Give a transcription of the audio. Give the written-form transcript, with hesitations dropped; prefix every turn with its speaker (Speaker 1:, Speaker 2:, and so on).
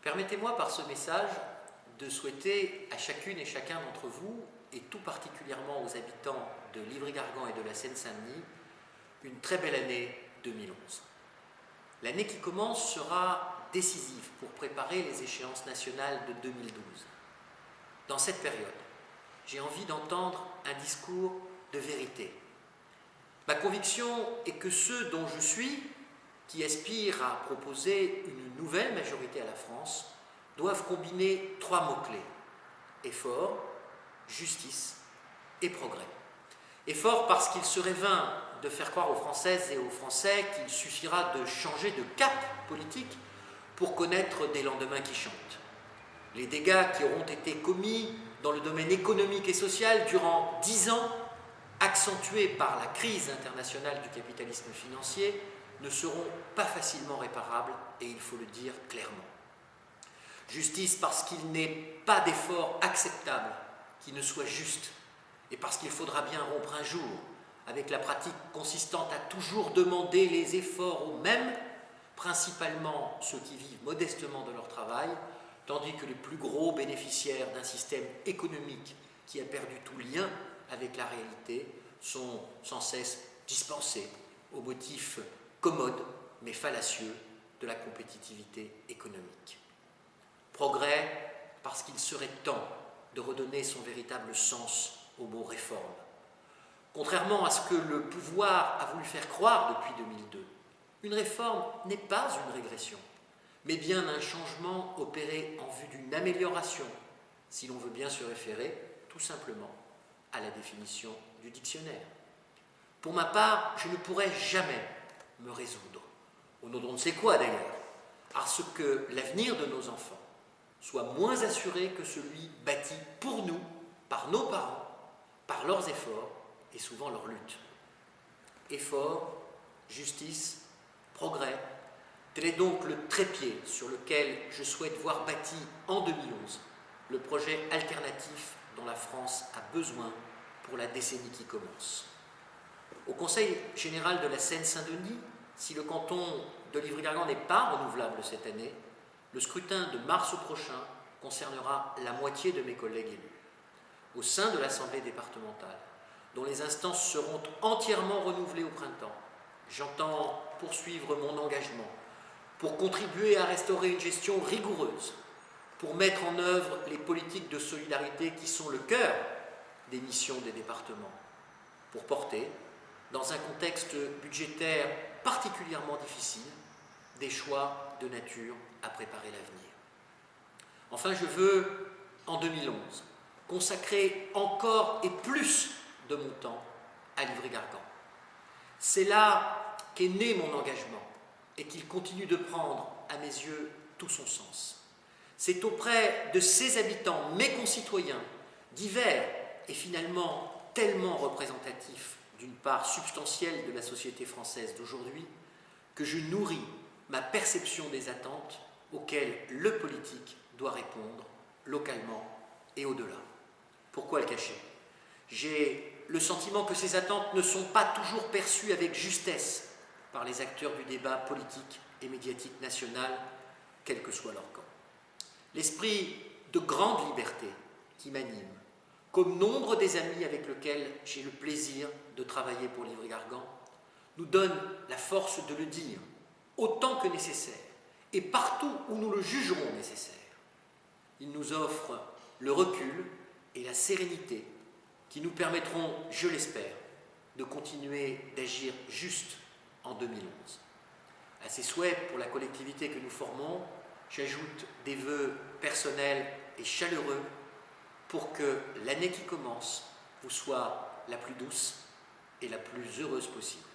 Speaker 1: Permettez-moi par ce message de souhaiter à chacune et chacun d'entre vous, et tout particulièrement aux habitants de Livry-Gargan et de la Seine-Saint-Denis, une très belle année 2011. L'année qui commence sera décisive pour préparer les échéances nationales de 2012. Dans cette période, j'ai envie d'entendre un discours de vérité. Ma conviction est que ceux dont je suis, qui aspirent à proposer une nouvelle majorité à la France, doivent combiner trois mots-clés: effort, justice et progrès. Effort parce qu'il serait vain de faire croire aux Françaises et aux Français qu'il suffira de changer de cap politique pour connaître des lendemains qui chantent. Les dégâts qui auront été commis dans le domaine économique et social durant 10 ans, accentués par la crise internationale du capitalisme financier, ne seront pas facilement réparables, et il faut le dire clairement. Justice parce qu'il n'est pas d'effort acceptable qui ne soit juste, et parce qu'il faudra bien rompre un jour avec la pratique consistante à toujours demander les efforts aux mêmes, principalement ceux qui vivent modestement de leur travail, tandis que les plus gros bénéficiaires d'un système économique qui a perdu tout lien avec la réalité sont sans cesse dispensés au motif commode mais fallacieux de la compétitivité économique. Progrès parce qu'il serait temps de redonner son véritable sens au mot réforme. Contrairement à ce que le pouvoir a voulu faire croire depuis 2002, une réforme n'est pas une régression, mais bien un changement opéré en vue d'une amélioration, si l'on veut bien se référer tout simplement à la définition du dictionnaire. Pour ma part, je ne pourrai jamais me résoudre, au nom d'on ne sait quoi d'ailleurs, à ce que l'avenir de nos enfants soit moins assuré que celui bâti pour nous, par nos parents, par leurs efforts et souvent leur lutte. Effort, justice, progrès, tel est donc le trépied sur lequel je souhaite voir bâti en 2011 le projet alternatif dont la France a besoin pour la décennie qui commence. Au Conseil général de la Seine-Saint-Denis, si le canton de Livry-Gargan n'est pas renouvelable cette année, le scrutin de mars prochain concernera la moitié de mes collègues élus. Au sein de l'Assemblée départementale, dont les instances seront entièrement renouvelées au printemps, j'entends poursuivre mon engagement pour contribuer à restaurer une gestion rigoureuse, pour mettre en œuvre les politiques de solidarité qui sont le cœur des missions des départements, pour porter, dans un contexte budgétaire particulièrement difficile, des choix de nature à préparer l'avenir. Enfin, je veux, en 2011, consacrer encore et plus de mon temps à Livry-Gargan. C'est là qu'est né mon engagement et qu'il continue de prendre, à mes yeux, tout son sens. C'est auprès de ses habitants, mes concitoyens, divers et finalement tellement représentatifs d'une part substantielle de la société française d'aujourd'hui, que je nourris ma perception des attentes auxquelles le politique doit répondre localement et au-delà. Pourquoi le cacher? J'ai le sentiment que ces attentes ne sont pas toujours perçues avec justesse par les acteurs du débat politique et médiatique national, quel que soit leur camp. L'esprit de grande liberté qui m'anime, comme nombre des amis avec lesquels j'ai le plaisir de travailler pour Livry-Gargan, nous donne la force de le dire autant que nécessaire et partout où nous le jugerons nécessaire. Il nous offre le recul et la sérénité qui nous permettront, je l'espère, de continuer d'agir juste en 2011. À ces souhaits pour la collectivité que nous formons, j'ajoute des vœux personnels et chaleureux pour que l'année qui commence vous soit la plus douce et la plus heureuse possible.